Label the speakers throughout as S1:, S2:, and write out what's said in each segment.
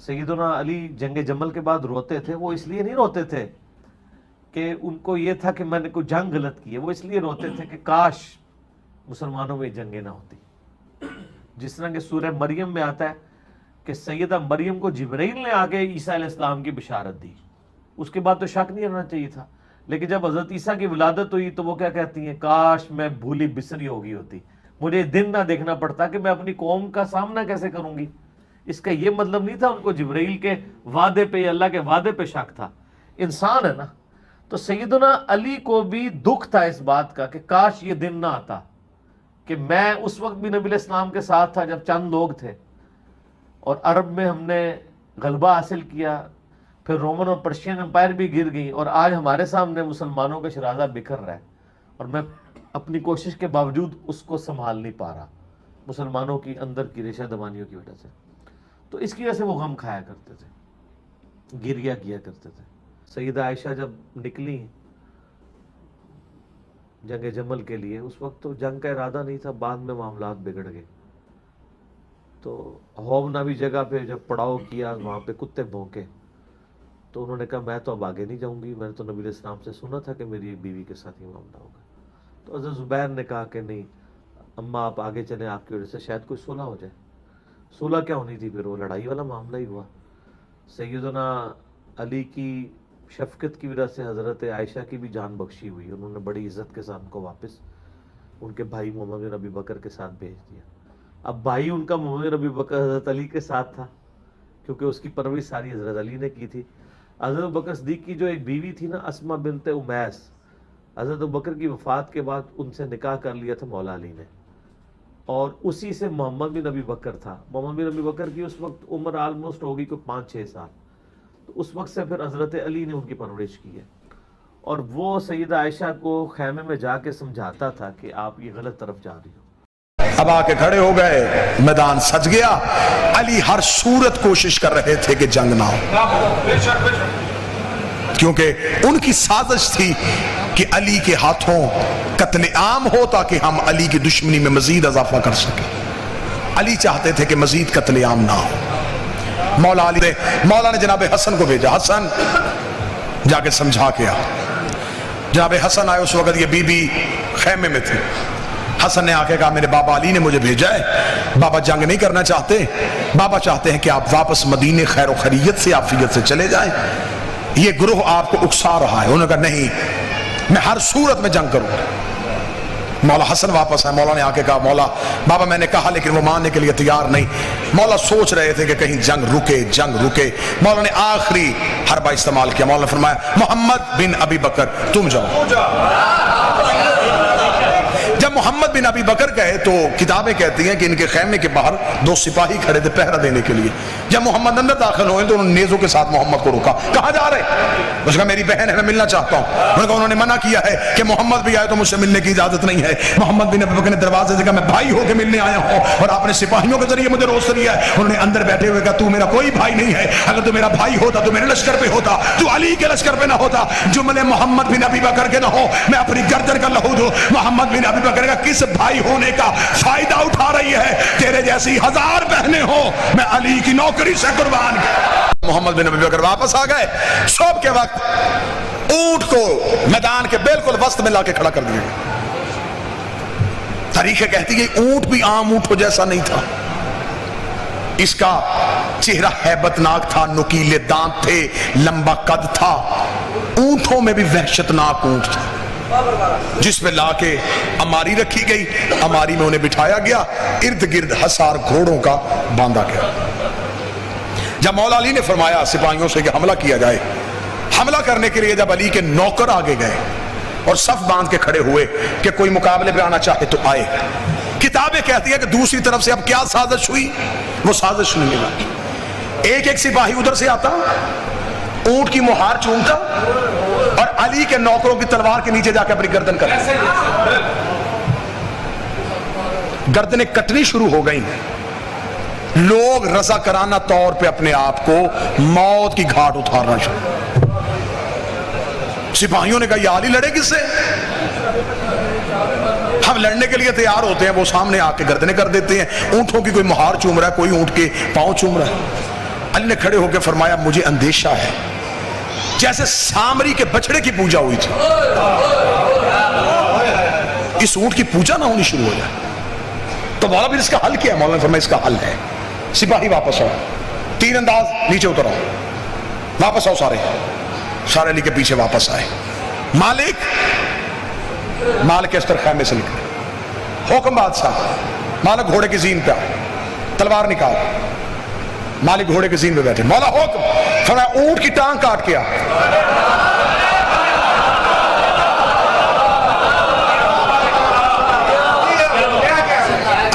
S1: سیدنا علی جنگ جمل کے بعد روتے تھے، وہ اس لیے نہیں روتے تھے کہ ان کو یہ تھا کہ میں نے کوئی جنگ غلط کی ہے، وہ اس لیے روتے تھے کہ کاش مسلمانوں میں جنگیں نہ ہوتی. جس طرح کہ سورہ مریم میں آتا ہے کہ سیدہ مریم کو جبرائیل نے آ کے عیسیٰ علیہ السلام کی بشارت دی، اس کے بعد تو شک نہیں ہونا چاہیے تھا، لیکن جب حضرت عیسیٰ کی ولادت ہوئی تو وہ کیا کہتی ہیں، کاش میں بھولی بسری ہو گئی ہوتی، مجھے دن نہ دیکھنا پڑتا کہ میں اپنی قوم کا سامنا کیسے کروں گی. اس کا یہ مطلب نہیں تھا ان کو جبرائیل کے وعدے پہ، اللہ کے وعدے پہ شک تھا، انسان ہے نا. تو سیدنا علی کو بھی دکھ تھا اس بات کا کہ کاش یہ دن نہ آتا کہ میں اس وقت بھی نبی علیہ السلام کے ساتھ تھا جب چند لوگ تھے، اور عرب میں ہم نے غلبہ حاصل کیا، پھر رومن اور پرشین امپائر بھی گر گئی، اور آج ہمارے سامنے مسلمانوں کا شرازہ بکھر رہا ہے، اور میں اپنی کوشش کے باوجود اس کو سنبھال نہیں پا رہا مسلمانوں کی اندر کی ریشہ دبانیوں کی وجہ سے. تو اس کی وجہ سے وہ غم کھایا کرتے تھے، گریا کیا کرتے تھے. سیدہ عائشہ جب نکلی جنگ جمل کے لیے، اس وقت تو جنگ کا ارادہ نہیں تھا، بعد میں معاملات بگڑ گئے. تو ہوم نامی جگہ پہ جب پڑاؤ کیا، وہاں پہ کتے بھونکے، تو انہوں نے کہا میں تو اب آگے نہیں جاؤں گی، میں نے تو نبی علیہ السلام سے سنا تھا کہ میری ایک بیوی کے ساتھ یہ معاملہ ہوگا. تو حضرت زبیر نے کہا کہ نہیں اماں آپ آگے چلیں، آپ کی وجہ سے شاید کوئی صلح ہو جائے. صلح کیا ہونی تھی، پھر وہ لڑائی والا معاملہ ہی ہوا. سیدنا علی کی شفقت کی وجہ سے حضرت عائشہ کی بھی جان بخشی ہوئی، انہوں نے بڑی عزت کے ساتھ ان کو واپس ان کے بھائی محمد بن ابی بکر کے ساتھ بھیج دیا. اب بھائی ان کا محمد بن ابی بکر حضرت علی کے ساتھ تھا، کیونکہ اس کی پرورش ساری حضرت علی نے کی تھی. حضرت بکر صدیق کی جو ایک بیوی تھی نا، اسما بنت امیس، حضرت بکر کی وفات کے بعد ان سے نکاح کر لیا تھا مولا علی نے، اور اسی سے محمد بن ابی بکر تھا. محمد بن ابی بکر کی اس وقت عمر آلموسٹ ہوگی کوئی 5-6 سال. تو اس وقت سے پھر حضرت علی نے ان کی پرورش کی ہے، اور وہ سیدہ عائشہ کو خیمے میں جا کے سمجھاتا تھا کہ آپ یہ غلط طرف جا رہی ہو.
S2: اب آ کے کھڑے ہو گئے، میدان سج گیا. علی ہر صورت کوشش کر رہے تھے کہ جنگ نہ ہو، کیونکہ ان کی سازش تھی کہ علی کے ہاتھوں قتل عام ہو تاکہ ہم علی کی دشمنی میں مزید اضافہ کر سکیں. علی چاہتے تھے کہ مزید قتل عام نہ ہو. مولا نے جناب حسن کو بھیجا، حسن جا کے سمجھا کے آ. جناب حسن آئے، اس وقت یہ بی بی خیمے میں تھی. حسن نے آ کے کہا میرے بابا علی نے مجھے بھیجا ہے، بابا جنگ نہیں کرنا چاہتے، بابا چاہتے ہیں کہ آپ واپس مدینے خیر و خیریت سے عافیت سے چلے جائیں، یہ گروہ آپ کو اکسا رہا ہے. انہوں نے کہا نہیں، میں ہر صورت میں جنگ کروں. مولا حسن واپس آئے. مولا نے آ کے کہا مولا بابا میں نے کہا لیکن وہ ماننے کے لیے تیار نہیں. مولا سوچ رہے تھے کہ کہیں جنگ رکے. مولا نے آخری حربہ استعمال کیا. مولا نے فرمایا محمد بن ابی بکر تم جاؤ. جب محمد بن ابی بکر گئے تو کتابیں کہتی ہیں کہ ان کے خیمے کے باہر 2 سپاہی کھڑے تھے پہرا دینے کے لیے. جب محمد اندر داخل ہوئے تو انہوں نے نیزوں کے ساتھ محمد کو روکا. کہاں جا رہے؟ اس نے کہا میری بہن ہے، میں ملنا چاہتا ہوں. انہوں نے منع کیا ہے کہ محمد بھی آئے تو مجھ سے ملنے کی اجازت نہیں ہے. محمد بن ابی بکر نے دروازے سے کہا میں بھائی ہو کے ملنے آیا ہوں اور آپ نے سپاہیوں کے ذریعے مجھے روست لیا ہے. انہوں نے اندر بیٹھے ہوئے کہا تو میرا کوئی بھائی نہیں ہے، اگر تو میرا بھائی ہوتا تو میرے لشکر پہ ہوتا، تو علی کے لشکر پہ نہ ہوتا. جملے محمد بن ابی بکر کے نہ ہو، میں اپنی گردن کا لہو دوں. محمد بن ابی بکر کا کس بھائی ہونے کا فائدہ اٹھا رہی ہے؟ تیرے جیسی 1000 بہنیں ہو، میں علی کی نوکری سے قربان. محمد بن ابی بکر واپس آ گئے. صبح کے وقت اونٹ کو میدان کے بالکل وسط میں لا کے کھڑا کر دیا گیا. تاریخ کہتی ہے اونٹ بھی عام اونٹوں جیسا نہیں تھا، اس کا چہرہ ہیبت ناک تھا، نکیلے دانت تھے، لمبا قد تھا. اونٹوں میں بھی وحشتناک اونٹ تھا جس پہ لا کے اماری رکھی گئی. اماری میں انہیں بٹھایا گیا، ارد گرد حصار گھوڑوں کا باندھا گیا. جب مولا علی نے فرمایا سپاہیوں سے کہ حملہ کیا جائے، حملہ کرنے کے لیے جب علی کے نوکر آگے گئے اور صف باندھ کے کھڑے ہوئے کہ کوئی مقابلے پہ آنا چاہے تو آئے. کتابیں کہتی ہیں کہ دوسری طرف سے اب کیا سازش ہوئی، وہ سازش نہیں ملا. ایک سپاہی ادھر سے آتا، اونٹ کی مہار چومتا اور علی کے نوکروں کی تلوار کے نیچے جا کے اپنی گردن کرتا. گردنیں کٹنی شروع ہو گئیں. لوگ رضاکارانہ طور پہ اپنے آپ کو موت کی گھاٹ اتارنا شروع. سپاہیوں نے کہا یہ علی لڑے کس سے؟ ہم لڑنے کے لیے تیار ہوتے ہیں، وہ سامنے آ کے گردنیں کر دیتے ہیں. اونٹوں کی کوئی مہار چوم رہا ہے، کوئی اونٹ کے پاؤں چوم رہا ہے. علی نے کھڑے ہو کے فرمایا مجھے اندیشہ ہے جیسے سامری کے بچڑے کی پوجا ہوئی تھی اس اونٹ کی پوجا نہ ہونی شروع ہو جائے. تو مولا پھر اس کا حل کیا ہے؟ مولا نے فرمایا اس کا حل ہے سپاہی واپس آؤ, تیر انداز نیچے اتر آؤ, واپس آؤ سارے علی کے پیچھے واپس آئے. مالک استر خیمے سے نکلے, حکم بادشاہ, مالک گھوڑے کی زین پہ آ, تلوار نکال. مالک گھوڑے کی زین پہ بیٹھے, مولا حکم فرمایا اونٹ کی ٹانگ کاٹ کے آ.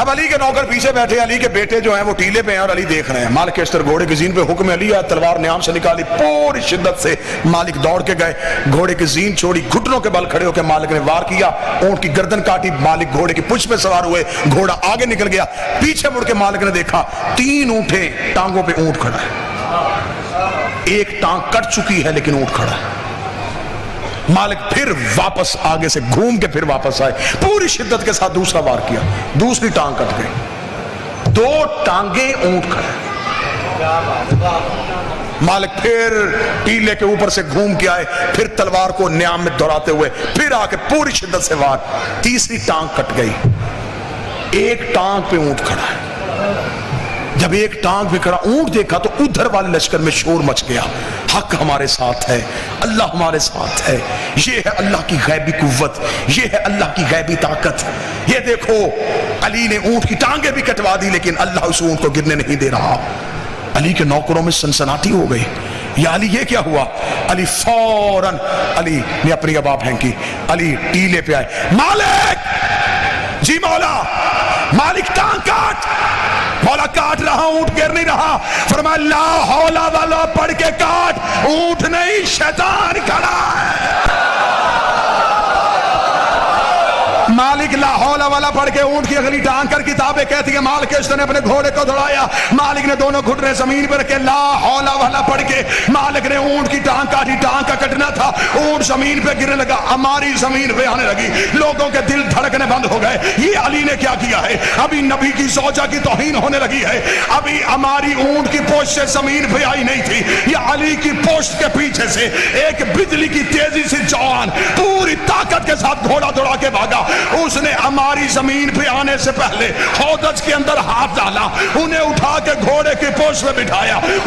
S2: اب علی کے نوکر پیچھے بیٹھے, علی کے بیٹے جو ہیں وہ ٹیلے پہ ہیں اور علی دیکھ رہے ہیں. مالک اشتر گھوڑے کی زین پہ, حکم علی ہے, تلوار نیام سے نکالی, پوری شدت سے مالک دوڑ کے گئے, گھوڑے کی زین چھوڑی, گھٹنوں کے بل کھڑے ہو کے مالک نے وار کیا, اونٹ کی گردن کاٹی. مالک گھوڑے کی پشت پہ سوار ہوئے, گھوڑا آگے نکل گیا. پیچھے مڑ کے مالک نے دیکھا 3 اونٹیں, ٹانگوں پہ اونٹ کھڑا ہے, ایک ٹانگ کٹ چکی ہے لیکن اونٹ کھڑا ہے. مالک پھر واپس آگے سے گھوم کے پھر واپس آئے, پوری شدت کے ساتھ دوسرا وار کیا, دوسری ٹانگ کٹ گئی, 2 ٹانگیں اونٹ کھڑے. مالک پھر ٹیلے کے اوپر سے گھوم کے آئے, پھر تلوار کو نیام میں دوڑاتے ہوئے پھر آ کے پوری شدت سے وار, تیسری ٹانگ کٹ گئی, ایک ٹانگ پہ اونٹ کھڑا ہے. جب ایک ٹانگ پہ کھڑا اونٹ دیکھا تو ادھر والے لشکر میں شور مچ گیا, حق ہمارے ساتھ ہے, اللہ ہمارے ساتھ ہے, یہ ہے اللہ کی غیبی قوت, یہ ہے اللہ کی غیبی طاقت. یہ دیکھو علی نے اونٹ کی ٹانگیں بھی کٹوا دی لیکن اللہ اس اونٹ کو گرنے نہیں دے رہا. علی کے نوکروں میں سنسناٹی ہو گئی, یا علی یہ کیا ہوا؟ علی فوراً علی نے اپنی ابا پھینکی, علی ٹیلے پہ آئے, مالک جی مولا, مالک ٹانگ کاٹ. مولا کاٹ رہا, اونٹ گر نہیں رہا. فرمایا لا حول ولا پڑھ کے کاٹ, اونٹ نہیں شیطان کھڑا ہے. مالک لا حول ولا پڑھ کے اونٹ کی اگلی ٹانگ کر, کتابیں کہتی ہیں مالک اس نے اپنے گھوڑے کو دوڑایا, مالک نے دونوں گھٹنے زمین پر رکھے, لا حول ولا پڑھ کے مالک نے اونٹ کی ٹانگ کاٹی. ٹانگ کا کٹنا تھا, اونٹ زمین پہ گرنے لگا, ہماری زمین پہ آنے لگی, لوگوں کے دل دھڑکنے بند ہو گئے. یہ علی نے کیا کیا ہے؟ ابھی نبی کی زوجہ کی توہین ہونے لگی ہے, ابھی ہماری اونٹ کی پوچھ سے زمین پہ آئی نہیں تھی. یہ علی کی پوچھ کے پیچھے سے ایک بجلی کی تیزی سے جوان پوری طاقت کے ساتھ گھوڑا دوڑا کے بھاگا. اس نے ہماری زمین پہ آنے سے پہلے ہودج کے اندر ہاتھ ڈالا, انہیں اٹھا کے گھوڑے کی پوچھ میں بٹھایا.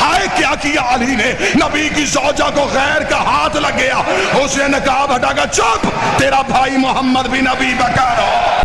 S2: ہائے کیا کیا علی نے, نبی کی زوجہ کو غیر کا ہاتھ لگ گیا. اس نے نقاب ہٹا کر, چپ, تیرا بھائی محمد بھی نبی بکر ہو.